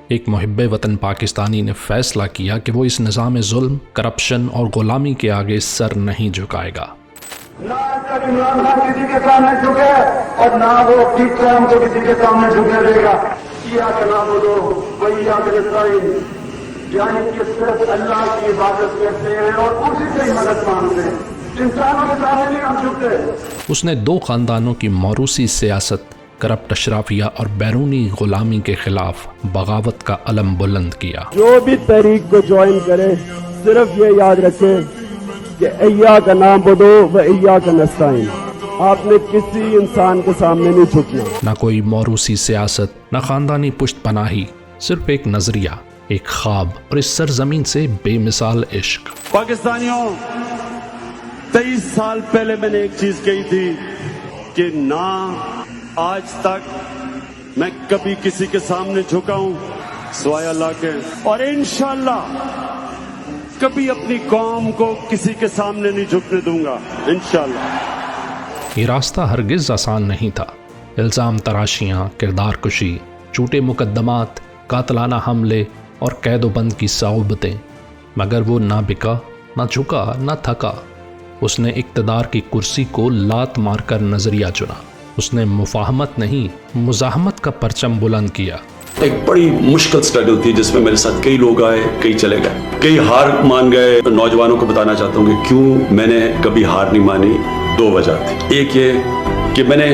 ایک محب وطن پاکستانی نے فیصلہ کیا کہ وہ اس نظام ظلم، کرپشن اور غلامی کے آگے سر نہیں جھکائے گا۔ نہ عمران خان کسی کے سامنے جھکے اور نہ وہ اپنی قوم کو کسی کے سامنے جھکنے دے گا۔ یعنی کہ صرف اللہ کی عبادت کرتے ہیں اور اسی سے ہی مدد مانگتے ہیں، انسانوں کے سامنے نہیں ہم جھکتے۔ اس نے دو خاندانوں کی موروثی سیاست، کرپٹ اشرافیہ اور بیرونی غلامی کے خلاف بغاوت کا علم بلند کیا۔ جو بھی تحریک کو جوائن کرے صرف یہ یاد رکھے کہ ایاک نعبد و ایاک نستعین، آپ نے کسی انسان کے سامنے نہیں جھکنا۔ نہ کوئی موروثی سیاست، نہ خاندانی پشت پناہی، صرف ایک نظریہ، ایک خواب اور اس سرزمین سے بے مثال عشق۔ پاکستانیوں، 23 سال پہلے میں نے ایک چیز کہی تھی کہ نہ آج تک میں کبھی کسی کے سامنے جھکا ہوں سوائے اللہ کے، اور انشاءاللہ کبھی اپنی قوم کو کسی کے سامنے نہیں جھکنے دوں گا انشاءاللہ۔ یہ راستہ ہرگز آسان نہیں تھا۔ الزام تراشیاں، کردار کشی، جھوٹے مقدمات، قاتلانہ حملے اور قید و بند کی صعوبتیں، مگر وہ نہ بکا، نہ جھکا، نہ تھکا۔ اس نے اقتدار کی کرسی کو لات مار کر نظریہ چنا۔ اس نے مفاہمت نہیں، مزاحمت کا پرچم بلند کیا۔ ایک بڑی مشکل سٹرگل تھی جس میں میرے ساتھ کئی لوگ آئے، کئی چلے گئے، کئی ہار مان گئے۔ نوجوانوں کو بتانا چاہتا ہوں کہ کیوں میں نے کبھی ہار نہیں مانی۔ دو وجہ تھی۔ ایک یہ کہ میں نے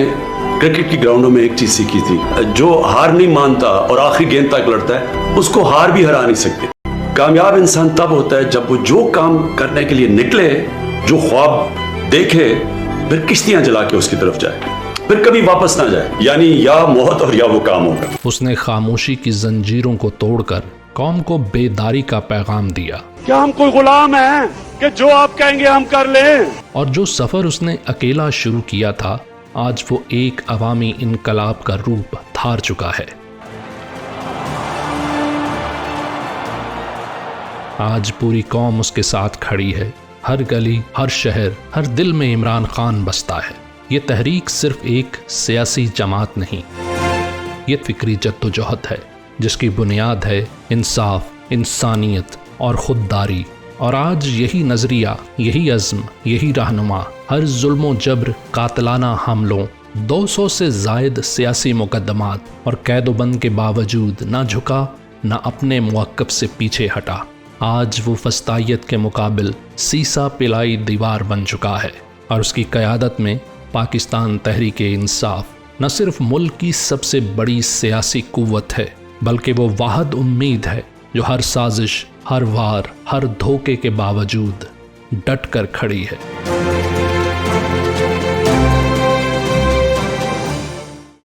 کرکٹ کی گراؤنڈوں میں ایک چیز سیکھی تھی، جو ہار نہیں مانتا اور آخری گیند تک لڑتا ہے اس کو ہار بھی ہرا نہیں سکتے۔ کامیاب انسان تب ہوتا ہے جب وہ جو کام کرنے کے لیے نکلے، جو خواب دیکھے، پھر کشتیاں جلا کے اس کی طرف جائے، پھر کبھی واپس نہ جائے، یعنی یا موت اور یا وہ کام ہوگا۔ اس نے خاموشی کی زنجیروں کو توڑ کر قوم کو بیداری کا پیغام دیا۔ کیا ہم کوئی غلام ہیں کہ جو آپ کہیں گے ہم کر لیں؟ اور جو سفر اس نے اکیلا شروع کیا تھا، آج وہ ایک عوامی انقلاب کا روپ دھار چکا ہے۔ آج پوری قوم اس کے ساتھ کھڑی ہے۔ ہر گلی، ہر شہر، ہر دل میں عمران خان بستا ہے۔ یہ تحریک صرف ایک سیاسی جماعت نہیں، یہ فکری جدوجہد ہے جس کی بنیاد ہے انصاف، انسانیت اور خودداری۔ اور آج یہی نظریہ، یہی عزم، یہی رہنما ہر ظلم و جبر، قاتلانہ حملوں، 200 سے زائد سیاسی مقدمات اور قید و بند کے باوجود نہ جھکا، نہ اپنے موقف سے پیچھے ہٹا۔ آج وہ فسطائیت کے مقابل سیسا پلائی دیوار بن چکا ہے، اور اس کی قیادت میں پاکستان تحریک انصاف نہ صرف ملک کی سب سے بڑی سیاسی قوت ہے، بلکہ وہ واحد امید ہے جو ہر سازش، ہر وار، ہر دھوکے کے باوجود ڈٹ کر کھڑی ہے۔